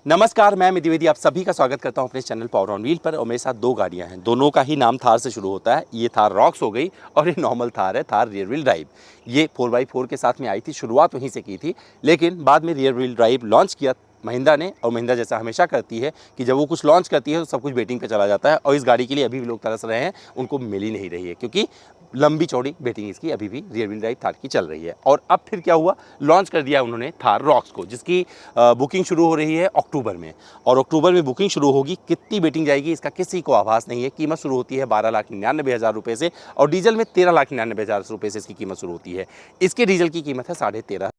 नमस्कार, मैं अमित द्विवेदी आप सभी का स्वागत करता हूं अपने चैनल पावर ऑन व्हील पर। और मेरे साथ दो गाड़ियां हैं, दोनों का ही नाम थार से शुरू होता है। ये थार रॉक्स हो गई और ये नॉर्मल थार है, थार रियर व्हील ड्राइव। ये 4x4 के साथ में आई थी, शुरुआत वहीं से की थी, लेकिन बाद में रियर व्हील ड्राइव लॉन्च किया महिंद्रा ने। और महिंद्रा जैसा हमेशा करती है कि जब वो कुछ लॉन्च करती है तो सब कुछ वेटिंग पे चला जाता है। और इस गाड़ी के लिए अभी भी लोग तरस रहे हैं, उनको मिल ही नहीं रही है, क्योंकि लंबी चौड़ी वेटिंग इसकी अभी भी रियर व्हील ड्राइव थार की चल रही है। और अब फिर क्या हुआ, लॉन्च कर दिया उन्होंने थार रॉक्स को, जिसकी बुकिंग शुरू हो रही है अक्टूबर में। और अक्टूबर में बुकिंग शुरू होगी, कितनी वेटिंग जाएगी इसका किसी को आभास नहीं है। कीमत शुरू होती है 12,99,000 रुपये से, और डीजल में 13,99,000 रुपये से इसकी कीमत शुरू होती है। इसके डीजल की कीमत है 13.5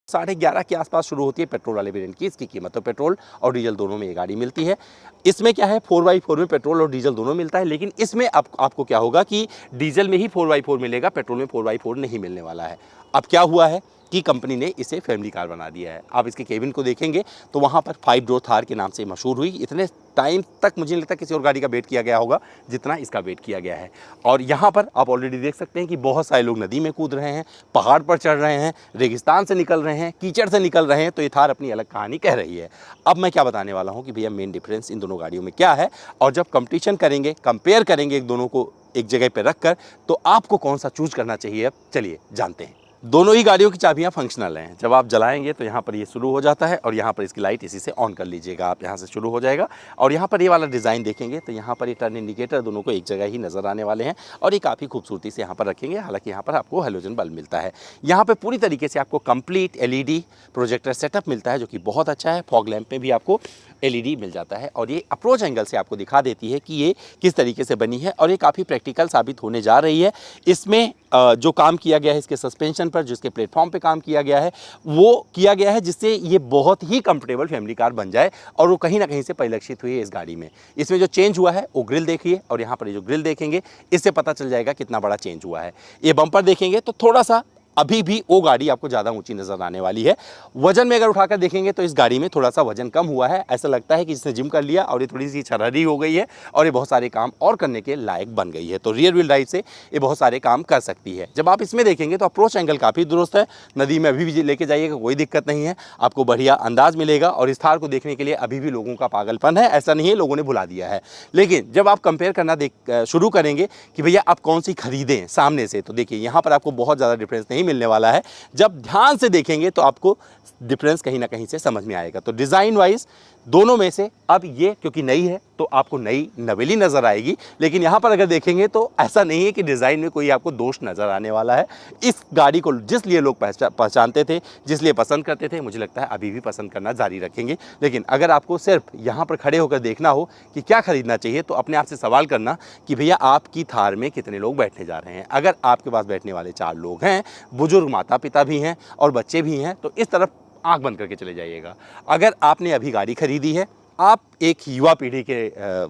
11.5 के आसपास शुरू होती है पेट्रोल वाले वेरिएंट की इसकी कीमत। तो पेट्रोल और डीजल दोनों में ये गाड़ी मिलती है। इसमें क्या है, 4x4 में पेट्रोल और डीजल दोनों मिलता है, लेकिन इसमें आपको क्या होगा कि डीजल में ही 4x4 मिलेगा, पेट्रोल में 4x4 नहीं मिलने वाला है। अब क्या हुआ है कि कंपनी ने इसे फैमिली कार बना दिया है। आप इसके केबिन को देखेंगे तो वहाँ पर 5 डोर थार के नाम से मशहूर हुई। इतने टाइम तक मुझे नहीं लगता किसी और गाड़ी का वेट किया गया होगा जितना इसका वेट किया गया है। और यहाँ पर आप ऑलरेडी देख सकते हैं कि बहुत सारे लोग नदी में कूद रहे हैं, पहाड़ पर चढ़ रहे हैं, रेगिस्तान से निकल रहे हैं, कीचड़ से निकल रहे हैं। तो ये थार अपनी अलग कहानी कह रही है। अब मैं क्या बताने वाला हूँ कि भैया मेन डिफरेंस इन दोनों गाड़ियों में क्या है, और जब कंपटीशन करेंगे, कंपेयर करेंगे एक दोनों को एक जगह पर रख कर, तो आपको कौन सा चूज करना चाहिए। अब चलिए जानते हैं। दोनों ही गाड़ियों की चाबियां फंक्शनल हैं। जब आप जलाएंगे तो यहाँ पर ये शुरू हो जाता है, और यहाँ पर इसकी लाइट इसी से ऑन कर लीजिएगा आप, यहाँ से शुरू हो जाएगा। और यहाँ पर ये वाला डिज़ाइन देखेंगे तो यहाँ पर ये टर्न इंडिकेटर दोनों को एक जगह ही नज़र आने वाले हैं, और ये काफ़ी खूबसूरती से यहाँ पर रखेंगे। हालांकि यहाँ पर आपको हेलोजन बल्ब मिलता है। यहाँ पर पूरी तरीके से आपको कंप्लीट LED प्रोजेक्टर सेटअप मिलता है, जो कि बहुत अच्छा है। फॉग लैंप में भी आपको LED मिल जाता है, और ये अप्रोच एंगल से आपको दिखा देती है कि ये किस तरीके से बनी है, और ये काफ़ी प्रैक्टिकल साबित होने जा रही है। इसमें जो काम किया गया है इसके सस्पेंशन पर, जिसके प्लेटफॉर्म पे काम किया गया है, वो किया गया है जिससे ये बहुत ही कंफर्टेबल फैमिली कार बन जाए, और वो कहीं ना कहीं से परिलक्षित हुई है इस गाड़ी में। इसमें जो चेंज हुआ है वो ग्रिल देखिए, और यहाँ पर जो ग्रिल देखेंगे इससे पता चल जाएगा कितना बड़ा चेंज हुआ है। ये बम्पर देखेंगे तो थोड़ा सा अभी भी वो गाड़ी आपको ज़्यादा ऊंची नज़र आने वाली है। वजन में अगर उठाकर देखेंगे तो इस गाड़ी में थोड़ा सा वजन कम हुआ है। ऐसा लगता है कि जिसने जिम कर लिया और ये थोड़ी सी छरहरी हो गई है, और ये बहुत सारे काम और करने के लायक बन गई है। तो रियर व्हील ड्राइव से ये बहुत सारे काम कर सकती है। जब आप इसमें देखेंगे तो अप्रोच एंगल काफ़ी दुरुस्त है। नदी में अभी भी लेके जाइएगा, कोई दिक्कत नहीं है, आपको बढ़िया अंदाज मिलेगा। और इस थार को देखने के लिए अभी भी लोगों का पागलपन है, ऐसा नहीं है लोगों ने भुला दिया है। लेकिन जब आप कंपेयर करना शुरू करेंगे कि भैया आप कौन सी खरीदें सामने से, तो देखिए यहाँ पर आपको बहुत ज़्यादा डिफरेंस नहीं मिलने वाला है। जब ध्यान से देखेंगे तो आपको डिफरेंस कहीं ना कहीं से समझ में आएगा। तो डिज़ाइन वाइज दोनों में से अब ये क्योंकि नई है तो आपको नई नवेली नज़र आएगी, लेकिन यहाँ पर अगर देखेंगे तो ऐसा नहीं है कि डिज़ाइन में कोई आपको दोष नज़र आने वाला है। इस गाड़ी को जिस लिए लोग पहचानते थे, जिस लिए पसंद करते थे, मुझे लगता है अभी भी पसंद करना जारी रखेंगे। लेकिन अगर आपको सिर्फ यहाँ पर खड़े होकर देखना हो कि क्या खरीदना चाहिए, तो अपने आप से सवाल करना कि भैया आपकी थार में कितने लोग बैठने जा रहे हैं। अगर आपके पास बैठने वाले 4 लोग हैं, बुजुर्ग माता पिता भी हैं और बच्चे भी हैं, तो इस तरफ आंख बंद करके चले जाइएगा। अगर आपने अभी गाड़ी खरीदी है, आप एक युवा पीढ़ी के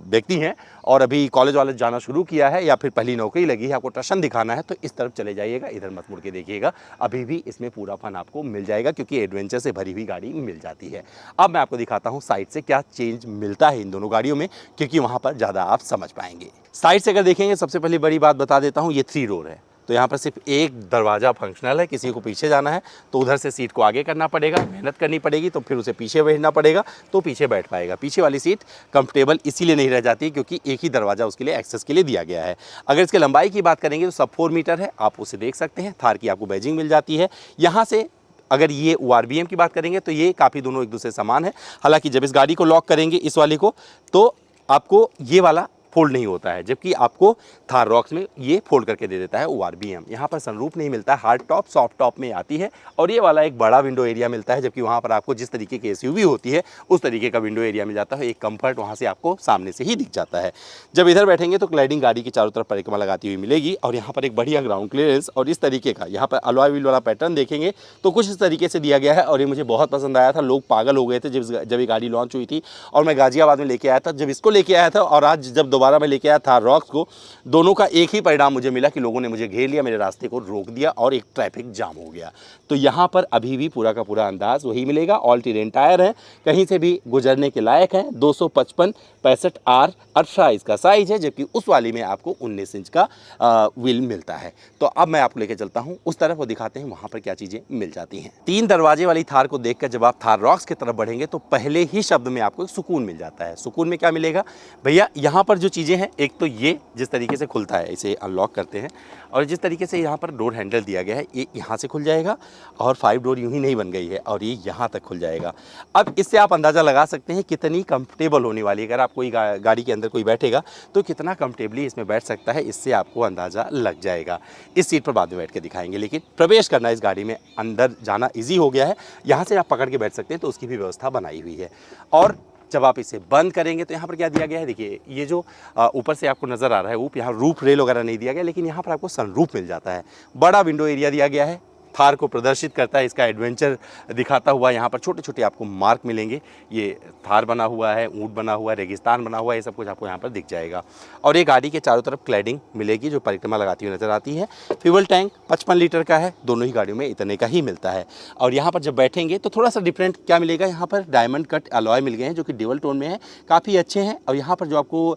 व्यक्ति हैं और अभी कॉलेज वाले जाना शुरू किया है, या फिर पहली नौकरी लगी है, आपको टशन दिखाना है, तो इस तरफ चले जाइएगा, इधर मत मुड़ के देखिएगा। अभी भी इसमें पूरा फन आपको मिल जाएगा, क्योंकि एडवेंचर से भरी हुई गाड़ी मिल जाती है। अब मैं आपको दिखाता हूँ साइड से क्या चेंज मिलता है इन दोनों गाड़ियों में, क्योंकि वहाँ पर ज़्यादा आप समझ पाएंगे। साइड से अगर देखेंगे, सबसे पहली बड़ी बात बता देता हूँ, ये 3 रोड है। तो यहाँ पर सिर्फ एक दरवाज़ा फंक्शनल है। किसी को पीछे जाना है तो उधर से सीट को आगे करना पड़ेगा, मेहनत करनी पड़ेगी, तो फिर उसे पीछे बैठना पड़ेगा, तो पीछे बैठ पाएगा। पीछे वाली सीट कंफर्टेबल इसीलिए नहीं रह जाती क्योंकि एक ही दरवाज़ा उसके लिए एक्सेस के लिए दिया गया है। अगर इसके लंबाई की बात करेंगे तो सब 4 मीटर है, आप उसे देख सकते हैं। थार की आपको बैजिंग मिल जाती है यहाँ से। अगर ये ORBM की बात करेंगे तो ये काफ़ी दोनों एक दूसरे समान है। हालांकि जब इस गाड़ी को लॉक करेंगे इस वाली को, तो आपको ये वाला फोल्ड नहीं होता है, जबकि आपको थार रॉक्स में ये फोल्ड करके दे देता है ORBM। यहाँ पर सनरूफ नहीं मिलता, हार्ड टॉप सॉफ्ट टॉप में आती है, और ये वाला एक बड़ा विंडो एरिया मिलता है, जबकि वहाँ पर आपको जिस तरीके की SUV होती है उस तरीके का विंडो एरिया मिल जाता है। एक कंफर्ट वहाँ से आपको सामने से ही दिख जाता है। जब इधर बैठेंगे तो ग्लाइडिंग गाड़ी की चारों तरफ परिक्रमा लगाती हुई मिलेगी, और यहाँ पर एक बढ़िया ग्राउंड क्लियरेंस और इस तरीके का यहाँ पर अलॉय व्हील वाला पैटर्न देखेंगे तो कुछ इस तरीके से दिया गया है, और ये मुझे बहुत पसंद आया था। लोग पागल हो गए थे जब ये गाड़ी लॉन्च हुई थी, और मैं गाजियाबाद में लेके आया था। जब इसको लेके आया था और आज जब दोबारा दोबारा मैं लेके आया थार रॉक्स को, दोनों का एक ही परिणाम मुझे मिला कि लोगों ने मुझे घेर लिया, मेरे रास्ते को रोक दिया और एक ट्रैफिक जाम हो गया। तो यहाँ पर अभी भी पूरा का पूरा अंदाज वही मिलेगा। ऑल टेरेन टायर है, कहीं से भी गुजरने के लायक है। 255 65 R 18 इसका साइज है, जबकि उस वाली में आपको 19 इंच का व्हील मिलता है। तो अब मैं आपको लेकर चलता हूँ उस तरफ और दिखाते हैं वहाँ पर क्या चीज़ें मिल जाती हैं। 3 दरवाजे वाली थार को देखकर जब आप थार रॉक्स की तरफ बढ़ेंगे तो पहले ही शब्द में आपको एक सुकून मिल जाता है। सुकून में क्या मिलेगा भैया, यहाँ पर जो चीज़ें हैं, एक तो ये जिस तरीके से खुलता है, इसे अनलॉक करते हैं और जिस तरीके से यहाँ पर डोर हैंडल दिया गया है, ये यहाँ से खुल जाएगा और 5 डोर यूँ ही नहीं बन गई है और ये यहाँ तक खुल जाएगा। अब इससे आप अंदाज़ा लगा सकते हैं कितनी कंफर्टेबल होने वाली है। अगर आप कोई गाड़ी के अंदर कोई बैठेगा तो कितना कंफर्टेबली इसमें बैठ सकता है, इससे आपको अंदाज़ा लग जाएगा। इस सीट पर बाद में बैठ के दिखाएंगे, लेकिन प्रवेश करना इस गाड़ी में, अंदर जाना ईजी हो गया है। यहाँ से आप पकड़ के बैठ सकते हैं, तो उसकी भी व्यवस्था बनाई हुई है। और जब आप इसे बंद करेंगे तो यहाँ पर क्या दिया गया है, देखिए ये जो ऊपर से आपको नज़र आ रहा है ऊप, यहाँ रूफ रेल वगैरह नहीं दिया गया, लेकिन यहाँ पर आपको सनरूफ मिल जाता है। बड़ा विंडो एरिया दिया गया है, थार को प्रदर्शित करता है, इसका एडवेंचर दिखाता हुआ। यहाँ पर छोटे छोटे आपको मार्क मिलेंगे, ये थार बना हुआ है, ऊंट बना हुआ है, रेगिस्तान बना हुआ है, ये सब कुछ आपको यहाँ पर दिख जाएगा। और ये गाड़ी के चारों तरफ क्लैडिंग मिलेगी जो परिक्रमा लगाती हुई नजर आती है। फ्यूल टैंक 55 लीटर का है, दोनों ही गाड़ियों में इतने का ही मिलता है। और यहाँ पर जब बैठेंगे तो थोड़ा सा डिफरेंट क्या मिलेगा, यहाँ पर डायमंड कट अलॉय मिल गए हैं जो कि ड्यूल टोन में है, काफ़ी अच्छे हैं। और यहाँ पर जो आपको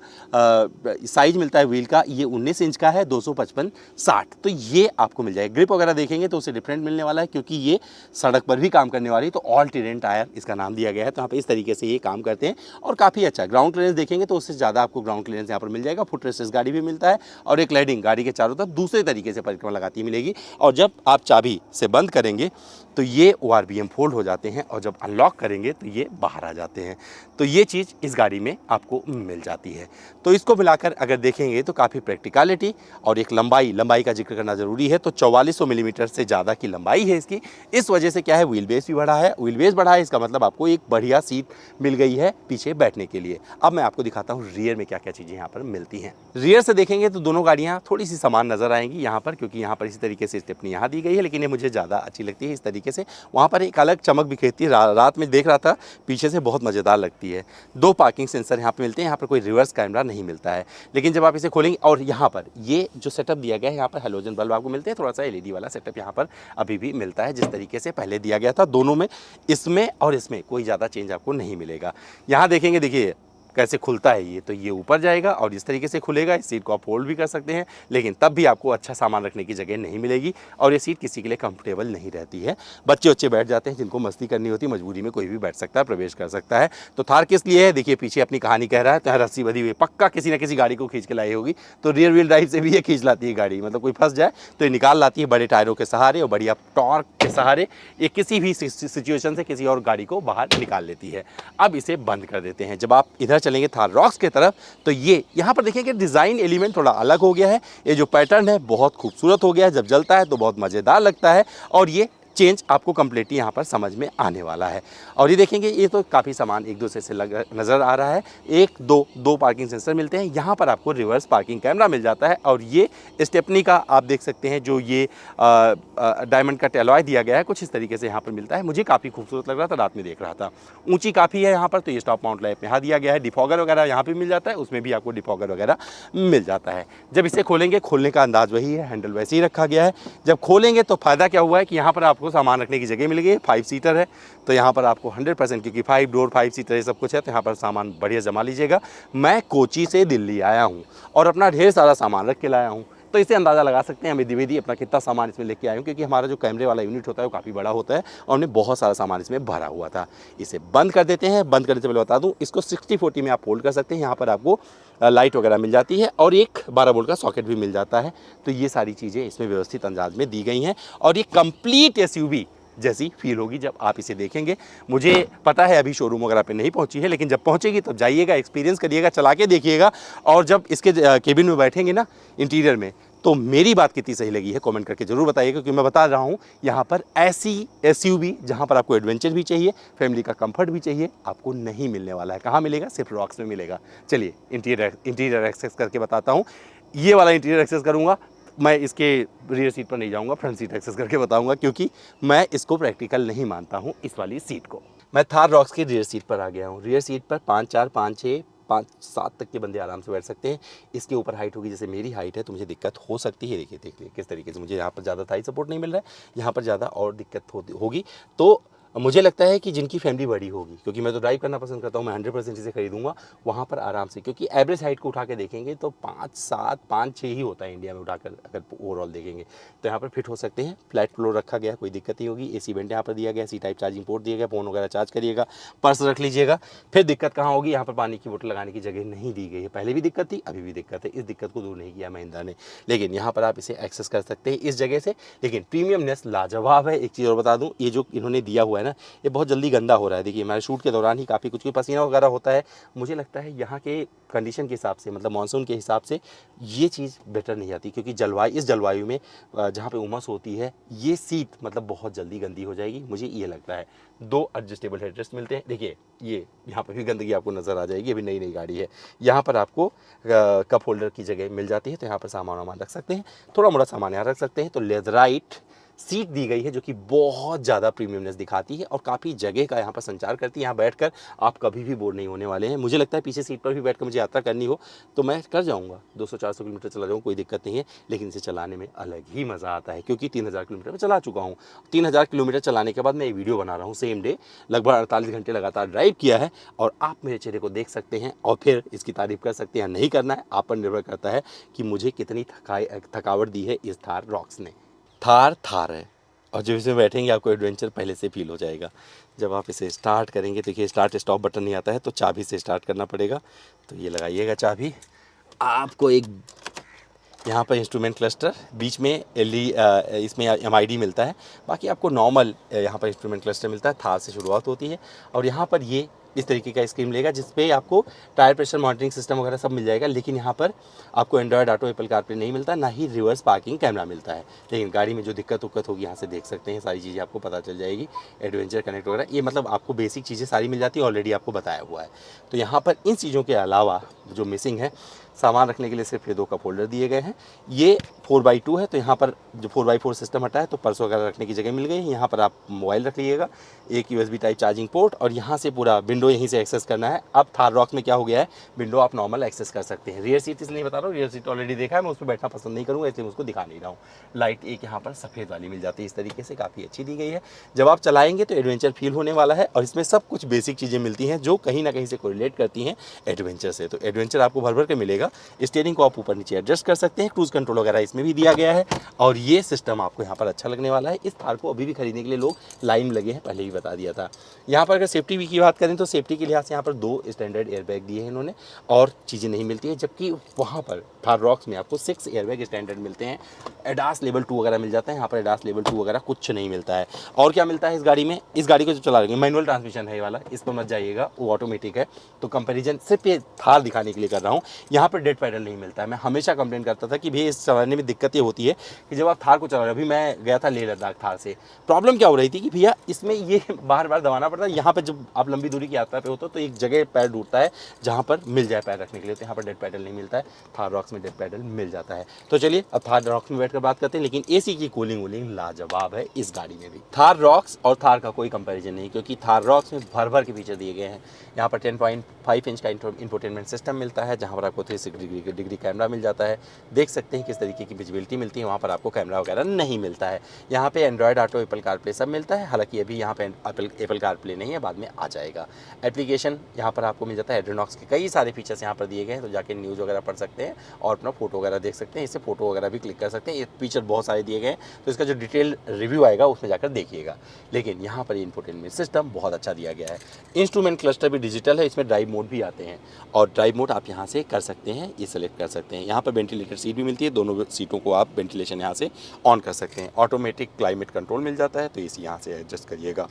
साइज मिलता है व्हील का, ये 19 इंच का है, 255 60, तो ये आपको मिल जाएगा। ग्रिप वगैरह देखेंगे तो उसे मिलने वाला है, क्योंकि ये सड़क पर भी काम करने वाली, तो ऑल टेरेन टायर इसका नाम दिया गया है। तो यहाँ पे इस तरीके से ये काम करते हैं और काफ़ी अच्छा। ग्राउंड क्लियरेंस देखेंगे तो उससे ज़्यादा आपको ग्राउंड क्लियरेंस यहाँ पर मिल जाएगा। फुट रेस्ट गाड़ी भी मिलता है और एक लाइटिंग गाड़ी के चारों तरफ दूसरे तरीके से परिक्रमा लगाती मिलेगी। और जब आप चाबी से बंद करेंगे तो ये ORBM फोल्ड हो जाते हैं और जब अनलॉक करेंगे तो ये बाहर आ जाते हैं। तो ये चीज़ इस गाड़ी में आपको मिल जाती है। तो इसको मिलाकर अगर देखेंगे तो काफ़ी प्रैक्टिकलिटी और एक लंबाई का जिक्र करना ज़रूरी है। तो 4400 मिलीमीटर से ज़्यादा की लंबाई है इसकी। इस वजह से क्या है, व्हील बेस भी बढ़ा है। व्हील बेस बढ़ा है, इसका मतलब आपको एक बढ़िया सीट मिल गई है पीछे बैठने के लिए। अब मैं आपको दिखाता हूँ रियर में क्या क्या चीज़ें यहाँ पर मिलती हैं। रियर से देखेंगे तो दोनों गाड़ियाँ थोड़ी सी समान नज़र आएंगी यहाँ पर, क्योंकि यहाँ पर इसी तरीके से स्टेपनी यहाँ दी गई है, लेकिन ये मुझे ज़्यादा अच्छी लगती है इस तरीके से। वहाँ पर एक अलग चमक बिखेरती है, रात में देख रहा था पीछे से, बहुत मज़ेदार लगती है। 2 पार्किंग सेंसर यहाँ पे मिलते हैं। यहाँ पर कोई रिवर्स कैमरा नहीं मिलता है, लेकिन जब आप इसे खोलेंगे और यहाँ पर ये जो सेटअप दिया गया है, यहाँ पर हेलोजन बल्ब आपको मिलते हैं। थोड़ा सा LED वाला सेटअप यहाँ पर अभी भी मिलता है, जिस तरीके से पहले दिया गया था। दोनों में, इसमें और इसमें कोई ज़्यादा चेंज आपको नहीं मिलेगा। यहाँ देखेंगे, देखिए कैसे खुलता है ये, तो ये ऊपर जाएगा और इस तरीके से खुलेगा। इस सीट को आप फोल्ड भी कर सकते हैं, लेकिन तब भी आपको अच्छा सामान रखने की जगह नहीं मिलेगी और ये सीट किसी के लिए कंफर्टेबल नहीं रहती है। बच्चे बैठ जाते हैं, जिनको मस्ती करनी होती है, मजबूरी में कोई भी बैठ सकता है, प्रवेश कर सकता है। तो थार किस लिए है, देखिए पीछे अपनी कहानी कह रहा है। तो रस्सी बधी हुई, पक्का किसी न किसी गाड़ी को खींच के लाई होगी। तो रियर व्हील ड्राइव से भी ये खींच लाती है गाड़ी, मतलब कोई फंस जाए तो ये निकाल लाती है बड़े टायरों के सहारे और बढ़िया टॉर्क के सहारे। ये किसी भी सिचुएशन से किसी और गाड़ी को बाहर निकाल लेती है। अब इसे बंद कर देते हैं। जब आप इधर चलेंगे थार रॉक्स के तरफ, तो ये यहाँ पर देखेंगे डिज़ाइन एलिमेंट थोड़ा अलग हो गया है। ये जो पैटर्न है बहुत खूबसूरत हो गया है, जब जलता है तो बहुत मज़ेदार लगता है और ये चेंज आपको कंप्लीटली यहाँ पर समझ में आने वाला है। और ये देखेंगे, ये तो काफ़ी सामान एक दूसरे से नज़र आ रहा है। दो पार्किंग सेंसर मिलते हैं। यहाँ पर आपको रिवर्स पार्किंग कैमरा मिल जाता है और ये स्टेपनी का आप देख सकते हैं, जो ये डायमंड का एलॉय दिया गया है, कुछ इस तरीके से यहाँ पर मिलता है। मुझे काफ़ी खूबसूरत लग रहा था, रात में देख रहा था। ऊँची काफ़ी है यहाँ पर, तो ये स्टॉप माउंट लैंप यहाँ दिया गया है। डिफॉगर वगैरह यहाँ पर मिल जाता है, उसमें भी आपको डिफॉगर वगैरह मिल जाता है। जब इसे खोलेंगे, खोलने का अंदाज वही है, हैंडल वैसे ही रखा गया है। जब खोलेंगे तो फ़ायदा क्या हुआ है कि यहाँ पर आपको सामान रखने की जगह मिल गई है। 5 सीटर है, तो यहाँ पर आपको 100%, क्योंकि 5 डोर 5 सीटर ये सब कुछ है, तो यहाँ पर सामान बढ़िया जमा लीजिएगा। मैं कोची से दिल्ली आया हूँ और अपना ढेर सारा सामान रख के लाया हूँ, तो इसे अंदाज़ा लगा सकते हैं हमें विधि अपना कितना सामान इसमें लेके आए हूँ, क्योंकि हमारा जो कैमरे वाला यूनिट होता है वो काफ़ी बड़ा होता है और हमने बहुत सारा सामान इसमें भरा हुआ था। इसे बंद कर देते हैं। बंद करने से पहले बता दूँ, इसको 60-40 में आप फोल्ड कर सकते हैं। यहाँ पर आपको लाइट वगैरह मिल जाती है और एक 12 वोल्ट का सॉकेट भी मिल जाता है। तो ये सारी चीज़ें इसमें व्यवस्थित अंदाज में दी गई हैं और ये कंप्लीट SUV जैसी फील होगी जब आप इसे देखेंगे। मुझे पता है अभी शोरूम वगैरह पे नहीं पहुंची है, लेकिन जब पहुंचेगी तब जाइएगा, एक्सपीरियंस करिएगा, चला के देखिएगा। और जब इसके केबिन में बैठेंगे ना, इंटीरियर में, तो मेरी बात कितनी सही लगी है कमेंट करके ज़रूर बताइएगा, क्योंकि मैं बता रहा हूँ यहाँ पर ऐसी SUV जहाँ पर आपको एडवेंचर भी चाहिए, फैमिली का कंफर्ट भी चाहिए, आपको नहीं मिलने वाला है। कहाँ मिलेगा? सिर्फ रॉक्स में मिलेगा। चलिए इंटीरियर एक्सेस करके बताता हूँ। ये वाला इंटीरियर एक्सेस करूँगा, मैं इसके रियर सीट पर नहीं जाऊंगा, फ्रंट सीट एक्सेस करके बताऊंगा, क्योंकि मैं इसको प्रैक्टिकल नहीं मानता हूं इस वाली सीट को। मैं थार रॉक्स की रियर सीट पर आ गया हूं। रियर सीट पर 5-4, 5-6 5-7 तक के बंदे आराम से बैठ सकते हैं। इसके ऊपर हाइट होगी, जैसे मेरी हाइट है तो मुझे दिक्कत हो सकती है। देखिए देखिए किस तरीके से मुझे यहाँ पर ज़्यादा थाई सपोर्ट नहीं मिल रहा है, यहाँ पर ज़्यादा और दिक्कत होगी। तो मुझे लगता है कि जिनकी फैमिली बड़ी होगी, क्योंकि मैं तो ड्राइव करना पसंद करता हूँ, मैं 100% इसे खरीदूंगा, वहाँ पर आराम से, क्योंकि एवरेज हाइट को उठा के देखेंगे तो 5-7 5-6 ही होता है इंडिया में उठाकर, अगर ओवरऑल देखेंगे तो यहाँ पर फिट हो सकते हैं। फ्लैट फ्लोर रखा गया, कोई दिक्कत नहीं होगी। एसी वेंट यहाँ पर दिया गया, सी टाइप चार्जिंग पोर्ट दिया गया, फ़ोन वगैरह चार्ज करिएगा, पर्स रख लीजिएगा। फिर दिक्कत कहाँ होगी, यहाँ पर पानी की बोतल लगाने की जगह नहीं दी गई है। पहले भी दिक्कत थी, अभी भी दिक्कत है, इस दिक्कत को दूर नहीं किया महिंद्रा ने, लेकिन यहाँ पर आप इसे एक्सेस कर सकते हैं इस जगह से। लेकिन प्रीमियमनेस लाजवाब है। एक चीज़ और बता दूँ, ये जो इन्होंने दिया हुआ है ना, ये बहुत जल्दी गंदा हो रहा है। देखिए हमारे शूट के दौरान ही काफ़ी कुछ पसीना वगैरह होता है। मुझे लगता है यहाँ के कंडीशन के हिसाब से, मतलब मानसून के हिसाब से ये चीज़ बेटर नहीं आती, क्योंकि इस जलवायु में जहाँ पे उमस होती है, ये सीट मतलब बहुत जल्दी गंदी हो जाएगी, मुझे ये लगता है। 2 एडजस्टेबल हेडरेस्ट मिलते हैं। देखिए ये यहाँ पर भी गंदगी आपको नज़र आ जाएगी, अभी नई गाड़ी है। यहाँ पर आपको कप होल्डर की जगह मिल जाती है, तो यहाँ पर सामान वामान रख सकते हैं, थोड़ा मोड़ा सामान यहाँ रख सकते हैं। तो लेदराइट सीट दी गई है जो कि बहुत ज़्यादा प्रीमियमनेस दिखाती है और काफ़ी जगह का यहाँ पर संचार करती है। यहाँ बैठकर आप कभी भी बोर नहीं होने वाले हैं। मुझे लगता है पीछे सीट पर भी बैठकर मुझे यात्रा करनी हो तो मैं कर जाऊँगा, 200-400 किलोमीटर चला जाऊँ, कोई दिक्कत नहीं है। लेकिन इसे चलाने में अलग ही मज़ा आता है, क्योंकि 3000 किलोमीटर में चला चुका हूँ। 3000 किलोमीटर चलाने के बाद मैं एक वीडियो बना रहा हूँ, सेम डे, लगभग 48 घंटे लगातार ड्राइव किया है, और आप मेरे चेहरे को देख सकते हैं और फिर इसकी तारीफ़ कर सकते हैं या नहीं करना है, आप पर निर्भर करता है कि मुझे कितनी थकावट दी है इस थार रॉक्स ने। थार है, और जब इसमें बैठेंगे आपको एडवेंचर पहले से फील हो जाएगा। जब आप इसे स्टार्ट करेंगे, देखिए स्टार्ट स्टॉप बटन नहीं आता है, तो चाबी से स्टार्ट करना पड़ेगा। तो ये लगाइएगा चाबी, आपको एक यहाँ पर इंस्ट्रूमेंट क्लस्टर, बीच में इसमें MID मिलता है, बाकी आपको नॉर्मल यहाँ पर इंस्ट्रूमेंट क्लस्टर मिलता है। थार से शुरुआत होती है, और यहाँ पर ये इस तरीके का स्क्रीन मिलेगा जिस पे आपको टायर प्रेशर मॉनिटरिंग सिस्टम वगैरह सब मिल जाएगा। लेकिन यहाँ पर आपको एंड्रॉयड ऑटो, एप्पल कारप्ले नहीं मिलता, ना ही रिवर्स पार्किंग कैमरा मिलता है। लेकिन गाड़ी में जो दिक्कत होगी यहाँ से देख सकते हैं, सारी चीज़ें आपको पता चल जाएगी। एडवेंचर कनेक्ट वगैरह, ये मतलब आपको बेसिक चीज़ें सारी मिल जाती है, ऑलरेडी आपको बताया हुआ है। तो यहाँ पर इन चीज़ों के अलावा जो मिसिंग है, सामान रखने के लिए सिर्फ ये 2 कप होल्डर दिए गए हैं। ये 4x2 है, तो यहाँ पर जो 4x4 सिस्टम हटा है, तो पर्स वगैरह रखने की जगह मिल गई है। यहाँ पर आप मोबाइल रख लीजिएगा, एक USB टाइप चार्जिंग पोर्ट, और यहाँ से पूरा विंडो यहीं से एक्सेस करना है। अब थार रॉक में क्या हो गया है, विंडो आप नॉर्मल एक्सेस कर सकते हैं। रियर सीट इसलिए बता रहा हूँ, रियर सीट ऑलरेडी देखा है, मैं उस पर बैठना पसंद नहीं करूँगा, इसलिए मैं उसको दिखा नहीं रहा हूँ। लाइट एक यहाँ पर सफ़ेद वाली मिल जाती है, इस तरीके से काफ़ी अच्छी दी गई है। जब आप चलाएंगे तो एडवेंचर फील होने वाला है, और इसमें सब कुछ बेसिक चीज़ें मिलती हैं जो कहीं ना कहीं से कोरिलेट करती हैं एडवेंचर से। तो एडवेंचर आपको भर भर के मिलेगा। स्टीयरिंग को आप ऊपर नीचे एडजस्ट कर सकते हैं, क्रूज कंट्रोल वगैरह इसमें भी दिया गया है, और ये सिस्टम आपको यहाँ पर अच्छा लगने वाला है। इस थार को अभी भी खरीदने के लिए लोग लाइन में लगे हैं, पहले भी बता दिया था। यहाँ पर अगर सेफ्टी भी की बात करें तो सेफ्टी के लिहाज से यहाँ पर 2 स्टैंडर्ड एयरबैग दिए हैं इन्होंने, और चीज़ें नहीं मिलती है। जबकि वहाँ पर थार रॉक्स में आपको 6 एयरबैग स्टैंडर्ड मिलते हैं। एडास लेवल 2 वगैरह मिल जाता है, यहाँ पर एडास लेवल 2 वगैरह कुछ नहीं मिलता है। और क्या मिलता है इस गाड़ी में, इस गाड़ी को जो चला रहे हैं, मैनुअल ट्रांसमिशन है ये वाला, इस पर मत जाइएगा, वो ऑटोमेटिक है। तो कंपेरिजन सिर्फ ये थार दिखाने के लिए कर रहा हूँ। यहाँ पर डेड पैडल नहीं मिलता है। मैं हमेशा कंप्लेन करता था कि भैया इस चलाने में दिक्कत ये होती है कि जब आप थार को चला रहे हो, अभी मैं गया था लेह लद्दाख थार से, प्रॉब्लम क्या हो रही थी कि भैया इसमें ये बार बार दबाना पड़ता है। यहाँ पर जब आप लंबी दूरी की यात्रा पे होते हो तो एक जगह पैर ढूंढता है जहाँ पर मिल जाए पैर रखने के लिए, तो यहाँ पर डेड पैडल नहीं मिलता है। थार रॉक्स में डेड पैडल मिल जाता है। तो चलिए अब थार रॉक्स में बैठकर बात करते हैं। लेकिन AC की कूलिंग वूलिंग लाजवाब है इस गाड़ी में भी। थार रॉक्स और थार का कोई कंपैरिजन नहीं, क्योंकि थार रॉक्स में भर भर के फीचर दिए गए हैं। यहाँ पर 10.5 इंच का इंफोटेनमेंट सिस्टम मिलता है, जहाँ पर आपको 360 डिग्री कैमरा मिल जाता है। देख सकते हैं किस तरीके की विजिबिलिटी मिलती है, वहाँ पर आपको कैमरा वगैरह नहीं मिलता है। यहाँ पे एंड्रॉयड ऑटो, एप्पल कारप्ले सब मिलता है, हालांकि अभी यहाँ पे एप्पल कारप्ले नहीं है, बाद में आ जाएगा। एप्लीकेशन यहाँ पर आपको मिल जाता है, एड्रेनॉक्स के कई सारे फीचर्स यहाँ पर दिए गए हैं, तो जाके न्यूज़ वगैरह पढ़ सकते हैं और अपना फोटो वगैरह देख सकते हैं। इससे फोटो वगैरह भी क्लिक कर सकते हैं। ये फीचर बहुत सारे दिए गए हैं, तो इसका जो डिटेल रिव्यू आएगा उसमें जाकर देखिएगा। लेकिन यहाँ पर इंफोटेनमेंट सिस्टम बहुत अच्छा दिया गया है। इंस्ट्रूमेंट क्लस्टर भी डिजिटल है, इसमें ड्राइव मोड भी आते हैं, और ड्राइव मोड आप यहाँ से कर सकते हैं, ये सेलेक्ट कर सकते हैं। यहाँ पर वेंटिलेटर सीट भी मिलती है, दोनों सीटों को आप वेंटिलेशन यहाँ से ऑन कर सकते हैं। ऑटोमेटिक क्लाइमेट कंट्रोल मिल जाता है, तो इसी यहाँ से एडजस्ट करिएगा।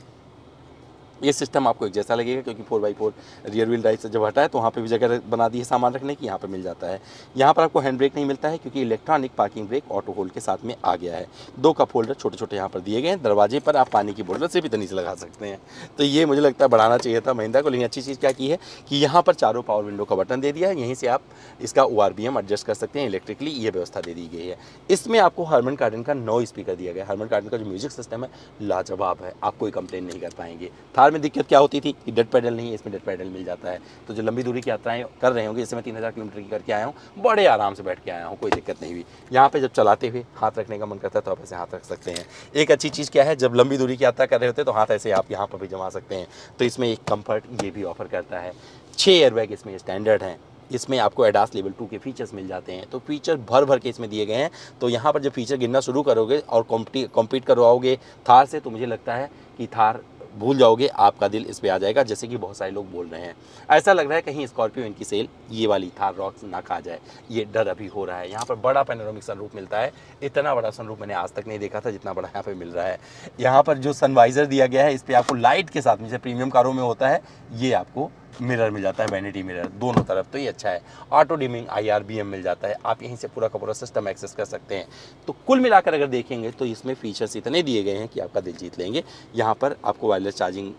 ये सिस्टम आपको एक जैसा लगेगा, क्योंकि 4x4 रियर व्हील ड्राइव से जब हटा है तो वहाँ पे भी जगह बना दी है सामान रखने की, यहाँ पे मिल जाता है। यहाँ पर आपको हैंड ब्रेक नहीं मिलता है, क्योंकि electronic parking brake auto hold के साथ में आ गया है। 2 कप होल्डर छोटे छोटे यहाँ पर दिए गए हैं। दरवाजे पर आप पानी की बोतल से भी इतनी से लगा सकते हैं। तो ये मुझे लगता है बढ़ाना चाहिए था महिंद्रा को। लेकिन अच्छी चीज़ क्या की है कि यहाँ पर चारों पावर विंडो का बटन दे दिया है, यहीं से आप इसका ORBM एडजस्ट कर सकते हैं इलेक्ट्रिकली, ये व्यवस्था दे दी गई है। इसमें आपको हरमन कार्डन का 9 स्पीकर दिया गया है। हरमन कार्डन का जो म्यूजिक सिस्टम है लाजवाब है, आप कोई कंप्लेन नहीं कर पाएंगे। थार थार में दिक्कत क्या होती थी कि डेड पैडल नहीं है, इसमें डेड पैडल मिल जाता है। तो जो लंबी दूरी की यात्राएं कर रहे होंगे, जैसे मैं 3000 किलोमीटर की करके आया हूँ, बड़े आराम से बैठ के आया हूँ, कोई दिक्कत नहीं हुई। यहाँ पे जब चलाते हुए हाथ रखने का मन करता है तो आप ऐसे हाथ रख सकते हैं। एक अच्छी चीज़ क्या है, जब लंबी दूरी की यात्रा कर रहे होते हैं तो हाथ ऐसे आप यहाँ पर भी जमा सकते हैं। तो इसमें एक कंफर्ट ये भी ऑफर करता है। 6 एयरबैग इसमें स्टैंडर्ड हैं। इसमें आपको एडास लेवल 2 के फीचर्स मिल जाते हैं। तो फीचर भर भर के इसमें दिए गए हैं। तो यहाँ पर जब फीचर गिनना शुरू करोगे और कॉम्पीट करवाओगे थार से, तो मुझे लगता है कि थार भूल जाओगे, आपका दिल इस पे आ जाएगा, जैसे कि बहुत सारे लोग बोल रहे हैं। ऐसा लग रहा है कहीं स्कॉर्पियो इनकी सेल ये वाली थार रॉक्स ना खा जाए, ये डर अभी हो रहा है। यहाँ पर बड़ा पैनोरामिक सनरूफ मिलता है। इतना बड़ा सनरूफ मैंने आज तक नहीं देखा था जितना बड़ा यहाँ पे मिल रहा है। यहाँ पर जो सनवाइज़र दिया गया है, इस पर आपको लाइट के साथ, जैसे प्रीमियम कारों में होता है, ये आपको मिरर मिल जाता है, वैनिटी मिरर दोनों तरफ, तो ये अच्छा है। ऑटो डिमिंग IRBM मिल जाता है, आप यहीं से पूरा का पूरा सिस्टम एक्सेस कर सकते हैं। तो कुल मिलाकर अगर देखेंगे तो इसमें फीचर्स इतने दिए गए हैं कि आपका दिल जीत लेंगे। यहाँ पर आपको वायरलेस चार्जिंग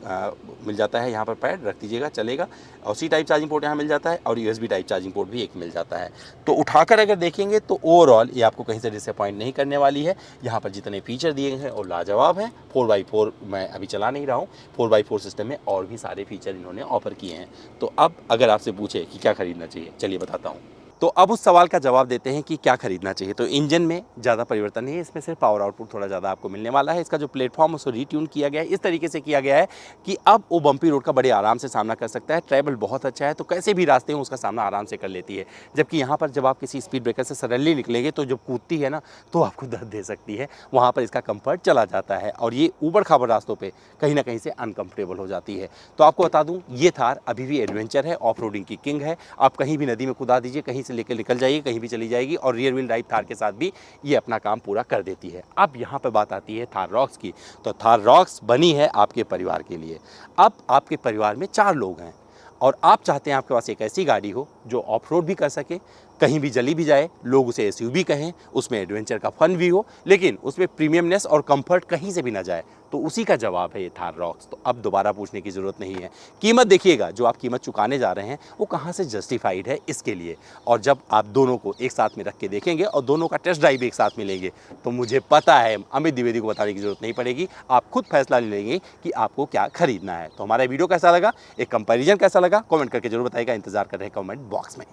मिल जाता है, यहाँ पर पैड रख दीजिएगा चलेगा, और C टाइप चार्जिंग पोर्ट यहाँ मिल जाता है, और USB टाइप चार्जिंग पोर्ट भी एक मिल जाता है। तो उठाकर अगर देखेंगे तो ओवरऑल ये आपको कहीं से डिसअपॉइंट नहीं करने वाली है। यहाँ पर जितने फीचर दिए गए हैं वो लाजवाब हैं। 4x4 मैं अभी चला नहीं रहा हूँ, 4x4 सिस्टम में और भी सारे फीचर इन्होंने ऑफर किए हैं। तो अब अगर आपसे पूछे कि क्या खरीदना चाहिए, चलिए बताता हूँ। तो अब उस सवाल का जवाब देते हैं कि क्या खरीदना चाहिए। तो इंजन में ज़्यादा परिवर्तन नहीं है, इसमें सिर्फ पावर आउटपुट थोड़ा ज़्यादा आपको मिलने वाला है। इसका जो प्लेटफॉर्म उसको रीट्यून किया गया है, इस तरीके से किया गया है कि अब वो बम्पी रोड का बड़े आराम से सामना कर सकता है। ट्रैवल बहुत अच्छा है, तो कैसे भी रास्ते हों उसका सामना आराम से कर लेती है। जबकि यहाँ पर जब आप किसी स्पीड ब्रेकर से सडनली निकलेंगे तो जब कूदती है ना, तो आपको दर्द दे सकती है, वहाँ पर इसका कंफर्ट चला जाता है, और ये ऊबड़ खाबड़ रास्तों पर कहीं ना कहीं से अनकम्फर्टेबल हो जाती है। तो आपको बता दूँ, ये थार अभी भी एडवेंचर है, ऑफ रोडिंग की किंग है। आप कहीं भी नदी में कूदा दीजिए, कहीं से लेकर निकल जाइए, कहीं भी चली जाएगी, और रियर व्हील ड्राइव थार के साथ भी ये अपना काम पूरा कर देती है। अब यहाँ पे बात आती है थार रॉक्स की। तो थार रॉक्स बनी है आपके परिवार के लिए। अब आपके परिवार में 4 लोग हैं और आप चाहते हैं आपके पास एक ऐसी गाड़ी हो जो ऑफ रोड भी कर सके, कहीं भी चली भी जाए, लोग उसे SUV कहें, उसमें एडवेंचर का फन भी हो, लेकिन उसमें प्रीमियमनेस और कंफर्ट कहीं से भी ना जाए। तो उसी का जवाब है ये थार रॉक्स। तो अब दोबारा पूछने की ज़रूरत नहीं है। कीमत देखिएगा, जो आप कीमत चुकाने जा रहे हैं वो कहाँ से जस्टिफाइड है इसके लिए। और जब आप दोनों को एक साथ में रख के देखेंगे और दोनों का टेस्ट ड्राइव एक साथ मिलेंगे, तो मुझे पता है अमित द्विवेदी को बताने की ज़रूरत नहीं पड़ेगी, आप खुद फैसला ले लेंगे कि आपको क्या खरीदना है। तो हमारा वीडियो कैसा लगा, एक कंपैरिजन कैसा लगा, कमेंट करके जरूर बताइएगा। इंतजार कर रहे हैं कमेंट बॉक्स में।